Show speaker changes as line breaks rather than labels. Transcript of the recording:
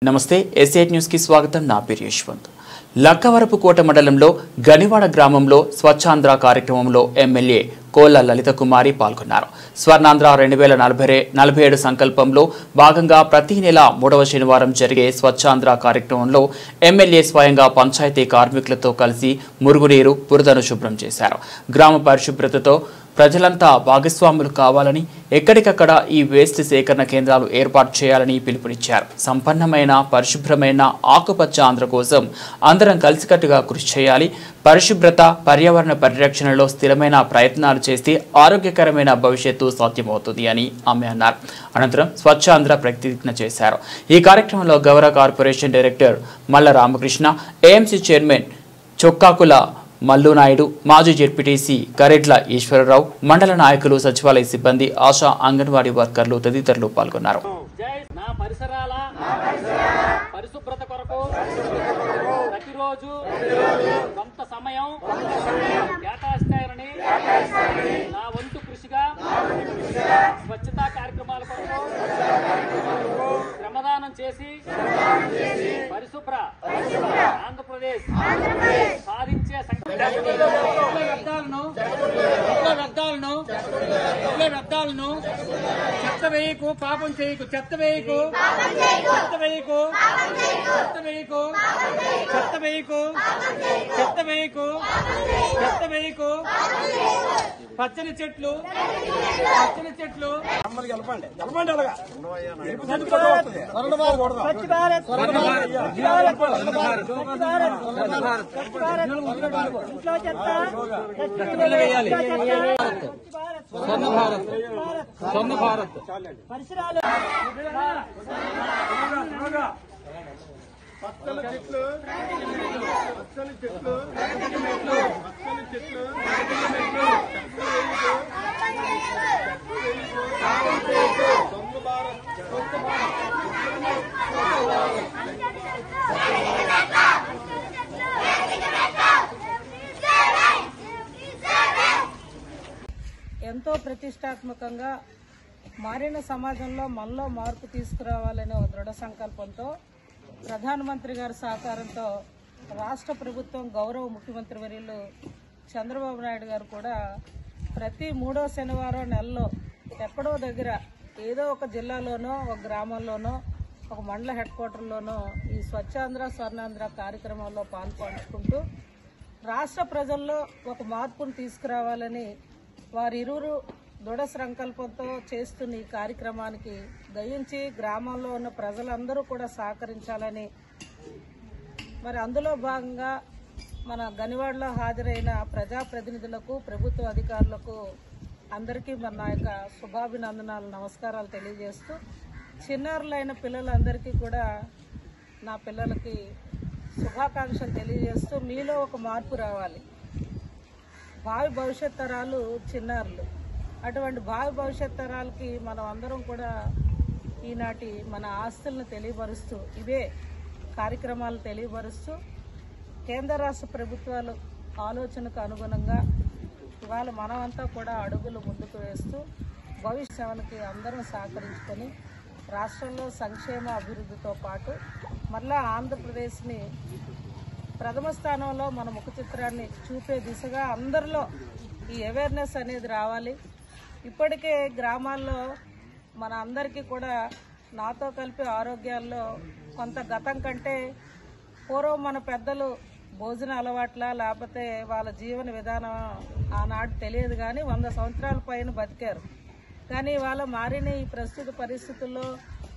నమస్తే ఎస్ఐట్ న్యూస్ కి స్వాగతం. నా పేరు యశ్వంత్. లక్కవరపుకోట మండలంలో గనివాడ గ్రామంలో స్వచ్ఛాంధ్ర కార్యక్రమంలో ఎమ్మెల్యే కోళ్ల లలిత కుమారి పాల్గొన్నారు. స్వర్ణాంధ్ర 2047 సంకల్పంలో భాగంగా ప్రతి నెల 3వ శనివారం జరిగే స్వచ్ఛాంధ్ర కార్యక్రమంలో ఎమ్మెల్యే స్వయంగా పంచాయతీ కార్మికులతో కలిసి మురుగునీరు బురదను శుభ్రం చేశారు. గ్రామ పరిశుభ్రతతో ప్రజలంతా భాగస్వాములు కావాలని, ఎక్కడికక్కడ ఈ వేస్ట్ సేకరణ కేంద్రాలు ఏర్పాటు చేయాలని పిలుపునిచ్చారు. సంపన్నమైన పరిశుభ్రమైన ఆకుపచ్చ ఆంధ్ర కోసం అందరం కలిసికట్టుగా కృషి చేయాలి. పరిశుభ్రత, పర్యావరణ పరిరక్షణలో స్థిరమైన ప్రయత్నాలు చేస్తే ఆరోగ్యకరమైన భవిష్యత్తు సాధ్యమవుతుంది అని ఆమె అన్నారు. అనంతరం స్వచ్ఛాంధ్ర ప్రతిజ్ఞ చేశారు. ఈ కార్యక్రమంలో గౌరవ కార్పొరేషన్ డైరెక్టర్ మల్ల రామకృష్ణ, ఏఎంసీ చైర్మన్ చొక్కాకుల మల్లునాయుడు, మాజీ జెడ్పీటీసీ కరెడ్ల ఈశ్వరరావు, మండల నాయకులు, సచివాలయ సిబ్బంది, ఆశా, అంగన్వాడీ వర్కర్లు తదితరులు పాల్గొన్నారు.
పరిశుభ్రత కొరకు ప్రతిరోజు కొంత సమయం కేటాయిస్తానని నా వంతు కృషిగా స్వచ్ఛతా కార్యక్రమాల కొరకు శ్రమదానం చేసి పరిశుభ్ర ఆంధ్రప్రదేశ్ సాధించే వ్యర్థాలను చెత్త వేయకు, పాపం చేయకు, చెత్త వేయకు, చెత్త వేయకు, చెత్త వేయకు, చెత్త వేయకు, చెత్త వేయకు, చెత్త వేయకు. పచ్చని చెట్లు, పచ్చని చెట్లు స్వర్ణ భారత్ పరిసరాలు
పచ్చని చెట్లు, పచ్చని చెట్లు, పచ్చని చెట్లు, స్వర్ణ భారత్,
ఎంతో ప్రతిష్టాత్మకంగా మారిన సమాజంలో మనలో మార్పు తీసుకురావాలనే ఒక దృఢ సంకల్పంతో ప్రధానమంత్రి గారి సహకారంతో రాష్ట్ర ప్రభుత్వం, గౌరవ ముఖ్యమంత్రి వర్యులు చంద్రబాబు నాయుడు గారు కూడా ప్రతి 3వ శనివారం నెలలో ఎక్కడో దగ్గర ఏదో ఒక జిల్లాలోనో, ఒక గ్రామంలోనో, ఒక మండల హెడ్ క్వార్టర్లోనో ఈ స్వచ్ఛాంధ్ర, స్వర్ణాంధ్ర కార్యక్రమంలో పాల్పంచుకుంటూ రాష్ట్ర ప్రజల్లో ఒక మార్పును తీసుకురావాలని వారిరువురు దృఢ సంకల్పంతో చేస్తున్న ఈ కార్యక్రమానికి దయించి గ్రామంలో ఉన్న ప్రజలందరూ కూడా సహకరించాలని, మరి అందులో భాగంగా మన గనివాడలో హాజరైన ప్రజాప్రతినిధులకు, ప్రభుత్వ అధికారులకు అందరికీ నా యొక్క శుభాభినందనాలు, నమస్కారాలు తెలియజేస్తూ, చిన్నారులైన పిల్లలందరికీ కూడా నా పిల్లలకి శుభాకాంక్షలు తెలియజేస్తూ, మీలో ఒక మార్పు రావాలి. భావి భవిష్యత్ తరాలు చిన్నారులు. అటువంటి భావి భవిష్యత్ తరాలకి మనం అందరం కూడా ఈనాటి మన ఆస్తులను తెలియపరుస్తూ, ఇవే కార్యక్రమాలు తెలియపరుస్తూ, కేంద్ర రాష్ట్ర ప్రభుత్వాలు ఆలోచనకు అనుగుణంగా ఇవాళ మనమంతా కూడా అడుగులు ముందుకు వేస్తూ భవిష్యత్తుకి అందరం సహకరించుకొని రాష్ట్రంలో సంక్షేమ అభివృద్ధితో పాటు మళ్ళా ఆంధ్రప్రదేశ్ని ప్రథమ స్థానంలో మన ముఖ చిత్రాన్ని చూపే దిశగా అందరిలో ఈ అవేర్నెస్ అనేది రావాలి. ఇప్పటికే గ్రామాల్లో మన అందరికీ కూడా నాతో కలిపి ఆరోగ్యాల్లో కొంత గతం కంటే పూర్వం మన పెద్దలు భోజన అలవాట్ల లేకపోతే వాళ్ళ జీవన విధానం ఆనాడు తెలియదు, కానీ 100 సంవత్సరాల పైన బతికారు. కానీ వాళ్ళ మారిన ఈ ప్రస్తుత పరిస్థితుల్లో